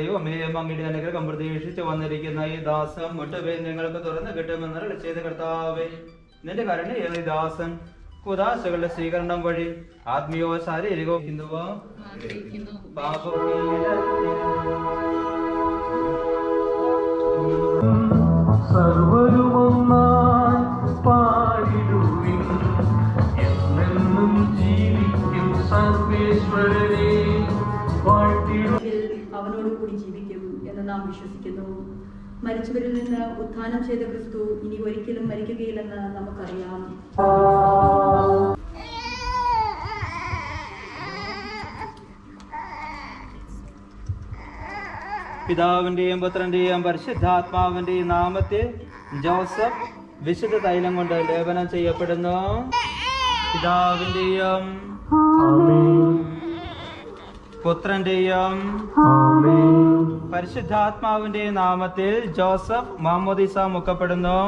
ദൈവമേ, അങ്ങയുടെ അനുഗ്രഹം പ്രതീക്ഷിച്ച് വന്നിരിക്കുന്ന ഈ ദാസം മുട്ടുപേൻ ഞങ്ങൾക്ക് തുറന്നു കിട്ടുമെന്ന് ചെയ്ത കർത്താവേ, നിന്റെ കരുണയിൽ ഈ ദാസൻ കുദാശകളുടെ സ്വീകരണം വഴി ആത്മീയവും ശാരീരികവും ഹിന്ദുവോ സർവരുമൊന്നായി പാടിടുവിൻ, എന്നെന്നും ജീവിക്കും സർവേശ്വരനെ വാഴ്ത്തിടും. അവനോട് കൂടി ജീവിക്കും എന്ന് നാം വിശ്വസിക്കുന്നു. മരിച്ചവരിൽ നിന്ന് ഉത്ഥാനം ചെയ്ത ക്രിസ്തു ഇനി ഒരിക്കലും മരിക്കുകയില്ലെന്ന് നമുക്കറിയാം. പിതാവിന്റെയും പുത്രന്റെയും പരിശുദ്ധാത്മാവിന്റെയും നാമത്തിൽ ജോസഫ് വിശുദ്ധ തൈലം കൊണ്ട് ലേപനം ചെയ്യപ്പെടുന്നു. പിതാവിന്റെയും പുത്രന്റെയും പരിശുദ്ധാത്മാവിന്റെയും നാമത്തിൽ ജോസഫ് മാമോദീസ മുക്കപ്പെടുന്നു.